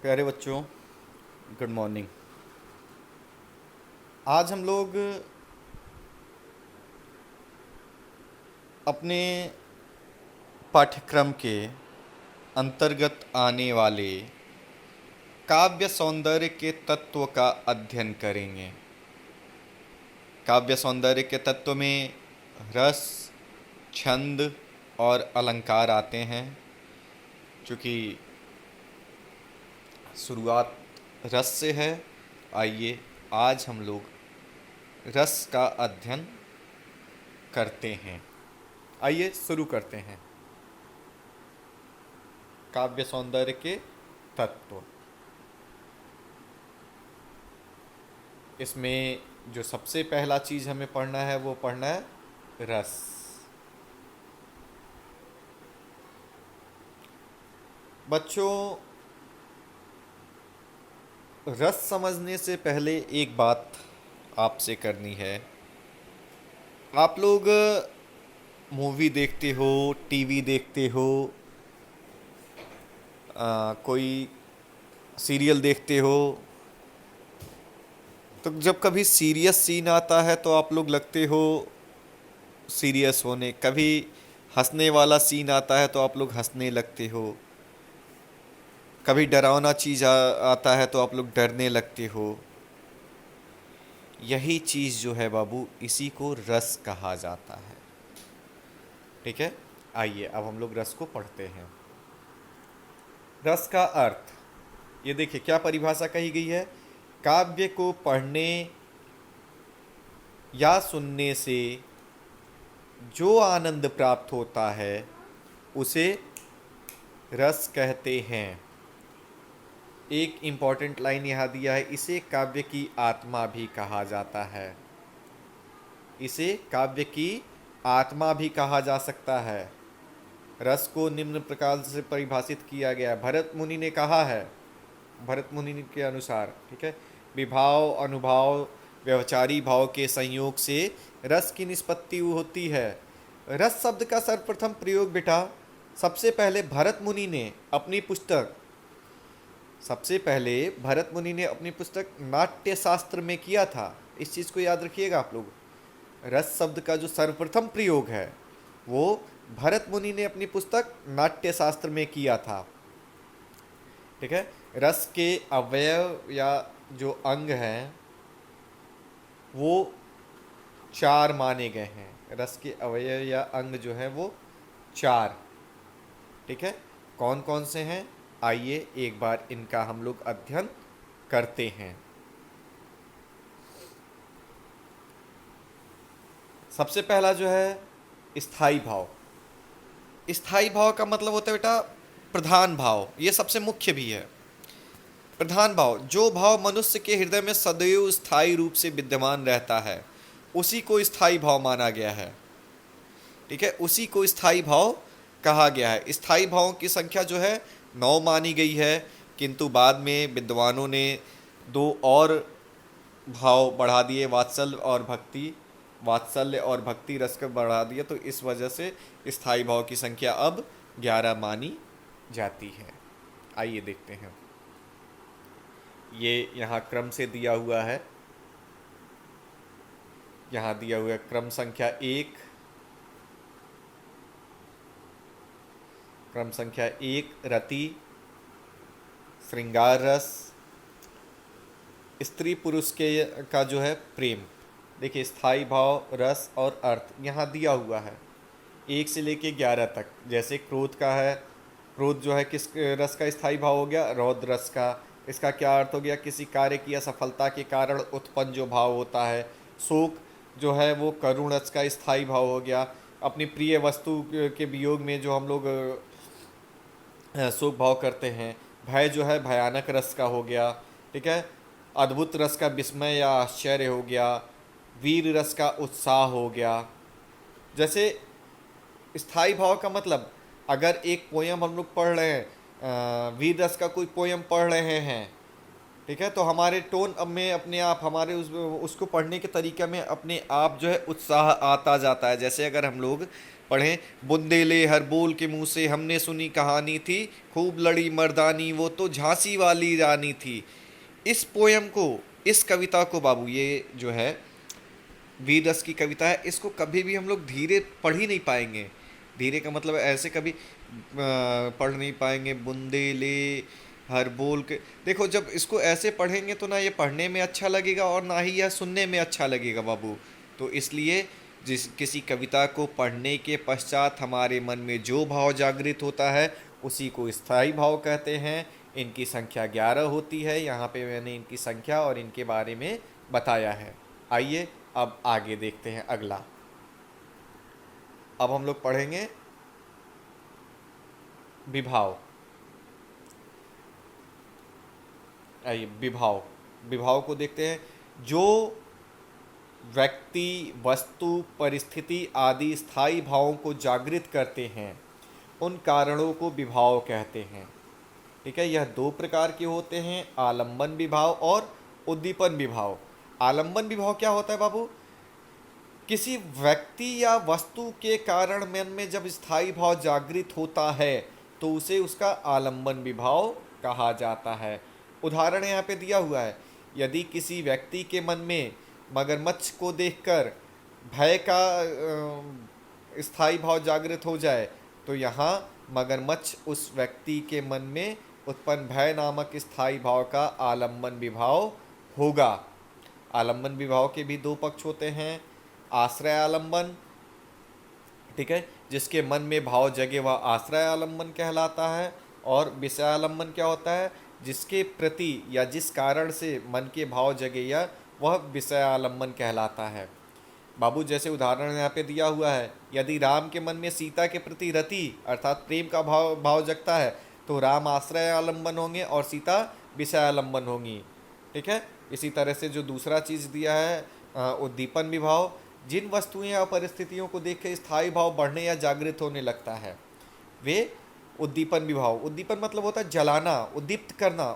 प्यारे बच्चों, good morning. आज हम लोग अपने पाठ्यक्रम के अंतर्गत आने वाले काव्य सौंदर्य के तत्व का अध्ययन करेंगे। काव्य सौंदर्य के तत्व में रस, छंद और अलंकार आते हैं। चूँकि शुरुआत रस से है, आइए आज हम लोग रस का अध्ययन करते हैं। आइए शुरू करते हैं। काव्य सौंदर्य के तत्व। इसमें जो सबसे पहला चीज हमें पढ़ना है वो पढ़ना है रस। बच्चों, रस समझने से पहले एक बात आपसे करनी है। आप लोग मूवी देखते हो, टीवी देखते हो, कोई सीरियल देखते हो, तो जब कभी सीरियस सीन आता है तो आप लोग लगते हो सीरियस होने, कभी हंसने वाला सीन आता है तो आप लोग हंसने लगते हो, कभी डरावना चीज़ आता है तो आप लोग डरने लगते हो। यही चीज़ जो है बाबू, इसी को रस कहा जाता है। ठीक है, आइए अब हम लोग रस को पढ़ते हैं। रस का अर्थ, ये देखिए क्या परिभाषा कही गई है। काव्य को पढ़ने या सुनने से जो आनंद प्राप्त होता है उसे रस कहते हैं। एक इम्पॉर्टेंट लाइन यहाँ दिया है, इसे काव्य की आत्मा भी कहा जाता है। इसे काव्य की आत्मा भी कहा जा सकता है। रस को निम्न प्रकार से परिभाषित किया गया है, भरत मुनि ने कहा है। भरत मुनि के अनुसार, ठीक है, विभाव, अनुभाव, व्यवचारी भाव के संयोग से रस की निष्पत्ति होती है। रस शब्द का सर्वप्रथम प्रयोग बेटा सबसे पहले भरत मुनि ने अपनी पुस्तक नाट्य शास्त्र में किया था। इस चीज़ को याद रखिएगा आप लोग। रस शब्द का जो सर्वप्रथम प्रयोग है वो भरत मुनि ने अपनी पुस्तक नाट्य शास्त्र में किया था। ठीक है, रस के अवयव या जो अंग हैं वो 4 माने गए हैं। रस के अवयव या अंग जो है वो 4। ठीक है, कौन कौन से हैं, आइए एक बार इनका हम लोग अध्ययन करते हैं। सबसे पहला जो है स्थाई भाव। स्थाई भाव का मतलब होता है बेटा प्रधान भाव। ये सबसे मुख्य भी है। प्रधान भाव, जो भाव मनुष्य के हृदय में सदैव स्थायी रूप से विद्यमान रहता है उसी को स्थाई भाव माना गया है। ठीक है, उसी को स्थाई भाव कहा गया है। स्थाई भावों की संख्या जो है 9 मानी गई है, किंतु बाद में विद्वानों ने 2 और भाव बढ़ा दिए, वात्सल्य और भक्ति रस को बढ़ा दिया, तो इस वजह से स्थाई भाव की संख्या अब 11 मानी जाती है। आइए देखते हैं। ये यहाँ क्रम से दिया हुआ है। यहाँ दिया हुआ है क्रम संख्या 1, रति, श्रृंगार रस, स्त्री पुरुष के का जो है प्रेम। देखिए स्थाई भाव, रस और अर्थ यहाँ दिया हुआ है 1 से लेके 11 तक। जैसे क्रोध का है, क्रोध जो है किस रस का स्थाई भाव हो गया, रौद्र रस का। इसका क्या अर्थ हो गया, किसी कार्य की असफलता के कारण उत्पन्न जो भाव होता है। शोक जो है वो करुण रस का स्थाई भाव हो गया। अपनी प्रिय वस्तु के वियोग में जो हम लोग शोक भाव करते हैं। भय जो है भयानक रस का हो गया। ठीक है, अद्भुत रस का विस्मय या आश्चर्य हो गया। वीर रस का उत्साह हो गया। जैसे स्थाई भाव का मतलब, अगर एक पोयम हम लोग पढ़ रहे हैं, वीर रस का कोई पोयम पढ़ रहे हैं, ठीक है, तो हमारे टोन अब में अपने आप हमारे उसको पढ़ने के तरीके में अपने आप जो है उत्साह आता जाता है। जैसे अगर हम लोग पढ़ें। बुंदेले हर बोल के मुंह से हमने सुनी कहानी थी, खूब लड़ी मर्दानी वो तो झांसी वाली रानी थी। इस पोयम को, इस कविता को बाबू, ये जो है वीर रस की कविता है, इसको कभी भी हम लोग धीरे पढ़ ही नहीं पाएंगे। धीरे का मतलब ऐसे कभी पढ़ नहीं पाएंगे। बुंदेले हर बोल के, देखो जब इसको ऐसे पढ़ेंगे तो ना ये पढ़ने में अच्छा लगेगा और ना ही यह सुनने में अच्छा लगेगा बाबू। तो इसलिए जिस किसी कविता को पढ़ने के पश्चात हमारे मन में जो भाव जागृत होता है उसी को स्थायी भाव कहते हैं। इनकी संख्या 11 होती है। यहाँ पे मैंने इनकी संख्या और इनके बारे में बताया है। आइए अब आगे देखते हैं अगला। अब हम लोग पढ़ेंगे विभाव। आइए विभाव, विभाव को देखते हैं। जो व्यक्ति, वस्तु, परिस्थिति आदि स्थायी भावों को जागृत करते हैं उन कारणों को विभाव कहते हैं। ठीक है, यह दो प्रकार के होते हैं, आलंबन विभाव और उद्दीपन विभाव। आलंबन विभाव क्या होता है बाबू? किसी व्यक्ति या वस्तु के कारण मन में जब स्थायी भाव जागृत होता है तो उसे उसका आलंबन विभाव कहा जाता है। उदाहरण यहाँ पे दिया हुआ है। यदि किसी व्यक्ति के मन में मगरमच्छ को देखकर भय का स्थायी भाव जागृत हो जाए तो यहाँ मगरमच्छ उस व्यक्ति के मन में उत्पन्न भय नामक स्थायी भाव का आलंबन विभाव होगा। आलंबन विभाव के भी दो पक्ष होते हैं, आश्रय आलंबन, ठीक है, जिसके मन में भाव जगे वह आश्रय आलंबन कहलाता है। और विषय आलंबन क्या होता है? जिसके प्रति या जिस कारण से मन के भाव जगे या वह विषय आलंबन कहलाता है। बाबू जैसे उदाहरण यहाँ पे दिया हुआ है, यदि राम के मन में सीता के प्रति रति अर्थात प्रेम का भाव जगता है तो राम आश्रय आलंबन होंगे और सीता विषय आलंबन होंगी। ठीक है, इसी तरह से जो दूसरा चीज़ दिया है उद्दीपन विभाव, जिन वस्तुएं या परिस्थितियों को देख के स्थायी भाव बढ़ने या जागृत होने लगता है वे उद्दीपन विभाव। उद्दीपन मतलब होता है जलाना, उद्दीप्त करना।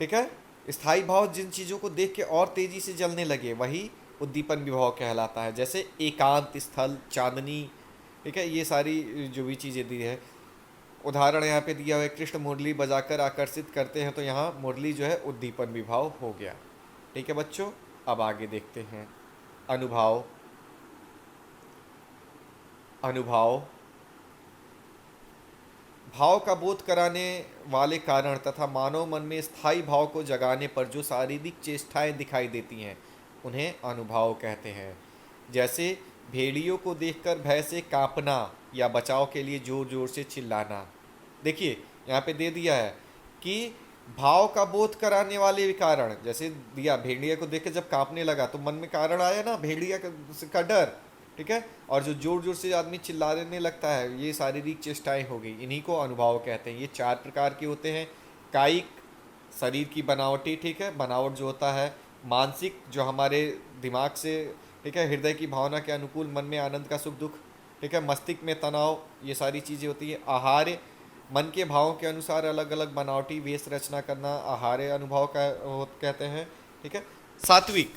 ठीक है, स्थायी भाव जिन चीज़ों को देख के और तेजी से जलने लगे वही उद्दीपन विभाव कहलाता है। जैसे एकांत स्थल, चांदनी, ठीक है, ये सारी जो भी चीज़ें दी है। उदाहरण यहाँ पे दिया हुआ है, कृष्ण मुरली बजाकर आकर्षित करते हैं, तो यहाँ मुरली जो है उद्दीपन विभाव हो गया। ठीक है बच्चों, अब आगे देखते हैं अनुभाव। अनुभाव भाव का बोध कराने वाले कारण तथा मानव मन में स्थायी भाव को जगाने पर जो शारीरिक चेष्टाएं दिखाई देती हैं उन्हें अनुभाव कहते हैं। जैसे भेड़ियों को देखकर भय से कांपना या बचाव के लिए जोर जोर से चिल्लाना। देखिए यहाँ पे दे दिया है कि भाव का बोध कराने वाले कारण, जैसे दिया भेड़िया को देख के जब कांपने लगा तो मन में कारण आया ना भेड़िया का डर। ठीक है, और जो जोर जोर से आदमी चिल्लाने लगता है ये शारीरिक चेष्टाएं हो गई, इन्हीं को अनुभाव कहते हैं। ये 4 प्रकार के होते हैं। कायिक, शरीर की बनावटी, ठीक है, बनावट जो होता है। मानसिक, जो हमारे दिमाग से, ठीक है, हृदय की भावना के अनुकूल मन में आनंद का सुख दुख, ठीक है, मस्तिष्क में तनाव, ये सारी चीज़ें होती है। आहार्य, मन के भावों के अनुसार अलग अलग बनावटी वेश रचना करना आहार्य अनुभाव का कहते हैं। ठीक है। सात्विक,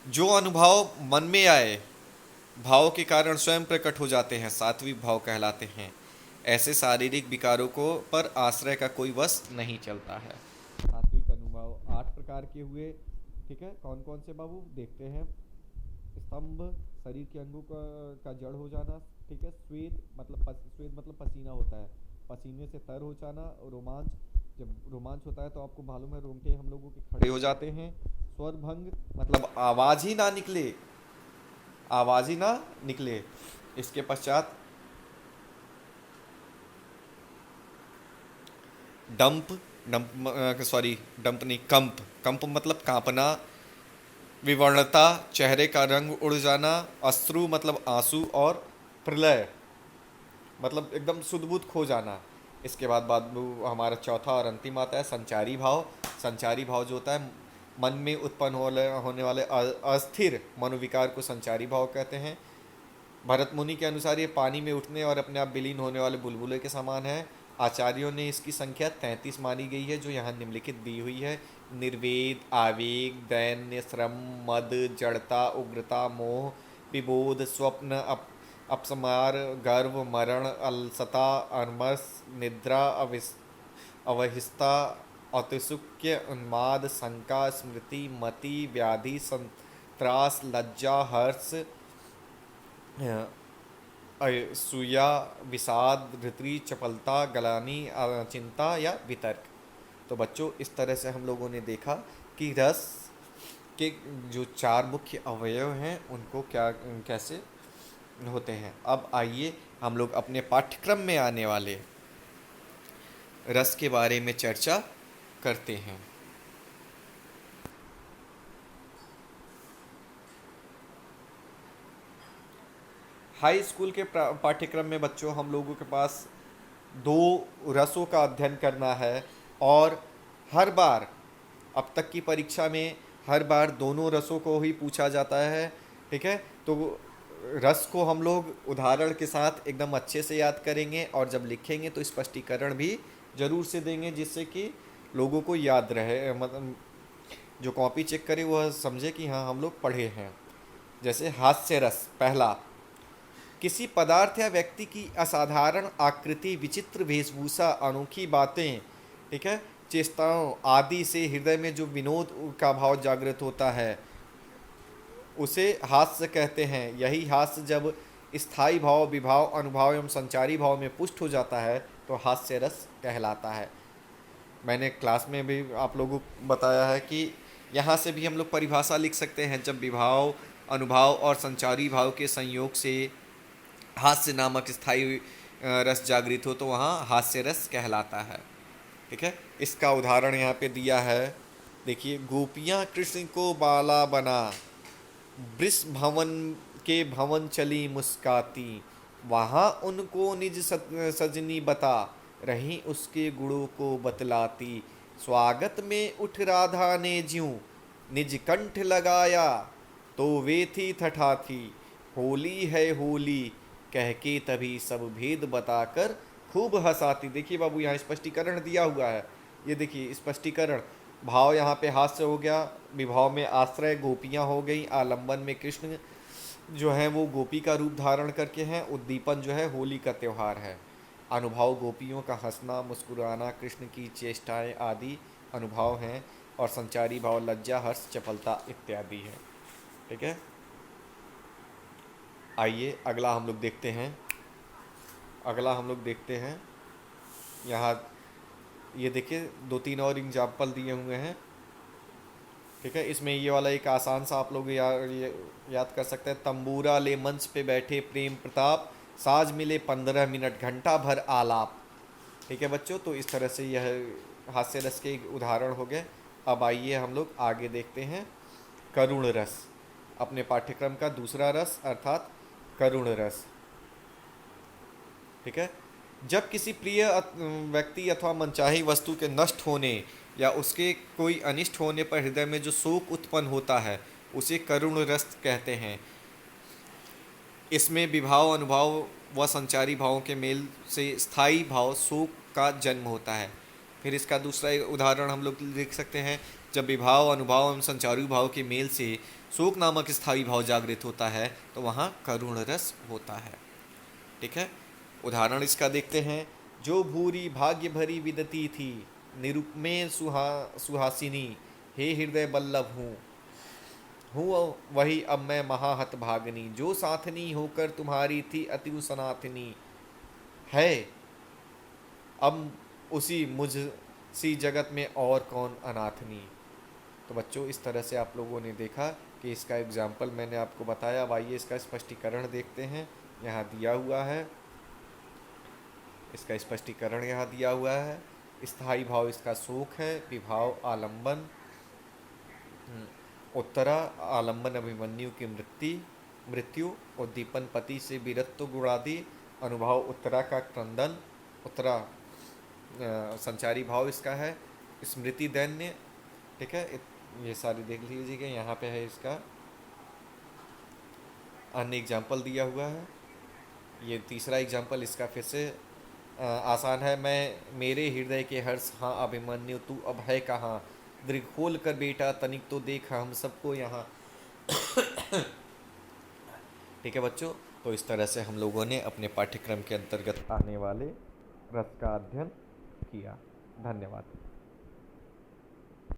जो अनुभव मन में आए भाव के कारण स्वयं प्रकट हो जाते हैं, सात्विक भाव कहलाते हैं। ऐसे शारीरिक विकारों को पर आश्रय का कोई वश नहीं चलता है। सात्विक अनुभव 8 प्रकार के हुए। ठीक है, कौन कौन से बाबू देखते हैं। स्तंभ, शरीर के अंगों का जड़ हो जाना। ठीक है, स्वेद मतलब पसीना होता है, पसीने से तर हो जाना। रोमांच, जब रोमांच होता है तो आपको मालूम है रोंगटे हम लोगों के खड़े हो जाते हैं। स्वर भंग मतलब आवाज ही ना निकले। इसके पश्चात कंप मतलब कांपना। विवर्णता, चेहरे का रंग उड़ जाना। अश्रु मतलब आंसू। और प्रलय मतलब एकदम सुध-बुध खो जाना। इसके बाद हमारा चौथा और अंतिम आता है संचारी भाव। संचारी भाव जो होता है मन में उत्पन्न होने वाले अस्थिर मनोविकार को संचारी भाव कहते हैं। भरत मुनि के अनुसार ये पानी में उठने और अपने आप विलीन होने वाले बुलबुले के समान है। आचार्यों ने इसकी संख्या 33 मानी गई है, जो यहाँ निम्नलिखित दी हुई है। निर्वेद, आवेग, दैन्य, श्रम, मद, जड़ता, उग्रता, मोह, विबोध स्वप्न अपस्मार गर्व मरण अलसता अनमस निद्रा अवहिस्ता औत्सुक्य उन्माद शंका स्मृति मति व्याधि संत्रास लज्जा हर्ष असूया विषाद धृति चपलता गलानी चिंता या वितर्क। तो बच्चों इस तरह से हम लोगों ने देखा कि रस के जो चार मुख्य अवयव हैं उनको क्या कैसे होते हैं। अब आइए हम लोग अपने पाठ्यक्रम में आने वाले रस के बारे में चर्चा करते हैं। हाई स्कूल के पाठ्यक्रम में बच्चों हम लोगों के पास दो रसों का अध्ययन करना है और हर बार अब तक की परीक्षा में हर बार दोनों रसों को ही पूछा जाता है। ठीक है, तो रस को हम लोग उदाहरण के साथ एकदम अच्छे से याद करेंगे और जब लिखेंगे तो स्पष्टीकरण भी ज़रूर से देंगे जिससे कि लोगों को याद रहे, मतलब जो कॉपी चेक करे वह समझे कि हाँ हम लोग पढ़े हैं। जैसे हास्य रस पहला, किसी पदार्थ या व्यक्ति की असाधारण आकृति, विचित्र वेशभूषा, अनोखी बातें, ठीक है, चेष्टाओं आदि से हृदय में जो विनोद का भाव जागृत होता है उसे हास्य कहते हैं। यही हास्य जब स्थायी भाव, विभाव, अनुभाव एवं संचारी भाव में पुष्ट हो जाता है तो हास्य रस कहलाता है। मैंने क्लास में भी आप लोगों को बताया है कि यहाँ से भी हम लोग परिभाषा लिख सकते हैं। जब विभाव, अनुभाव और संचारी भाव के संयोग से हास्य नामक स्थायी रस जागृत हो तो वहाँ हास्य रस कहलाता है। ठीक है, इसका उदाहरण यहाँ पे दिया है, देखिए, गोपियाँ कृष्ण को बाला बना, वृष भवन के भवन चली मुस्काती, वहाँ उनको निज सजनी बता, रही उसके गुणों को बतलाती, स्वागत में उठ राधा ने ज्यों निज कंठ लगाया, तो वे थी ठठा थी, होली है होली कह के तभी सब भेद बताकर खूब हंसाती। देखिए बाबू यहाँ स्पष्टीकरण दिया हुआ है, ये देखिए स्पष्टीकरण। भाव यहाँ पे हास्य हो गया, विभाव में आश्रय गोपियाँ हो गई, आलंबन में कृष्ण जो है वो गोपी का रूप धारण करके हैं, उद्दीपन जो है होली का त्यौहार है, अनुभव गोपियों का हंसना मुस्कुराना, कृष्ण की चेष्टाएं आदि अनुभव हैं, और संचारी भाव लज्जा हर्ष चपलता इत्यादि है। ठीक है, आइए अगला हम लोग देखते हैं। यहाँ ये देखिए दो तीन और एग्जाम्पल दिए हुए हैं। ठीक है, इसमें ये वाला एक आसान सा आप लोग याद कर सकते हैं। तंबूरा ले मंच पे बैठे प्रेम प्रताप, साज मिले 15 मिनट घंटा भर आलाप। ठीक है बच्चों, तो इस तरह से यह हास्य रस के उदाहरण हो गए। अब आइए हम लोग आगे देखते हैं करुण रस, अपने पाठ्यक्रम का दूसरा रस अर्थात करुण रस। ठीक है, जब किसी प्रिय व्यक्ति अथवा मनचाही वस्तु के नष्ट होने या उसके कोई अनिष्ट होने पर हृदय में जो शोक उत्पन्न होता है उसे करुण रस कहते हैं। इसमें विभाव, अनुभव व संचारी भावों के मेल से स्थायी भाव शोक का जन्म होता है। फिर इसका दूसरा उदाहरण हम लोग लिख सकते हैं, जब विभाव, अनुभव एवं संचारी भाव के मेल से शोक नामक स्थायी भाव जागृत होता है तो वहाँ करुण रस होता है। ठीक है, उदाहरण इसका देखते हैं। जो भूरी भाग्य भरी विदती थी, निरुपमेय सुहासिनी, हे हृदय बल्लभ हूँ वही अब मैं महाहत भागनी, जो साथनी होकर तुम्हारी थी अति सनातनी, है अब उसी मुझ सी जगत में और कौन अनाथनी। तो बच्चों इस तरह से आप लोगों ने देखा कि इसका एग्जाम्पल मैंने आपको बताया। अब आइए इसका स्पष्टीकरण देखते हैं, यहाँ दिया हुआ है, इसका स्पष्टीकरण यहाँ दिया हुआ है। स्थायी भाव इसका शोक है, विभाव आलंबन, उत्तरा आलंबन अभिमन्यु की मृत्यु, उद्दीपन पति से वीरत्व गुणादि, अनुभव उत्तरा का क्रंदन, उत्तरा संचारी भाव इसका है, स्मृति दैन्य। ठीक है, ये सारी देख लीजिएगा, यहाँ पे है इसका अन्य एग्जाम्पल दिया हुआ है। ये तीसरा एग्जाम्पल इसका फिर से आसान है। मैं मेरे हृदय के हर्ष हाँ अभिमन्यु, तू अब है कहाँ, दृढ़ खोल कर बेटा तनिक तो देख हम सबको यहाँ। ठीक है बच्चों, तो इस तरह से हम लोगों ने अपने पाठ्यक्रम के अंतर्गत आने वाले रस का अध्ययन किया। धन्यवाद।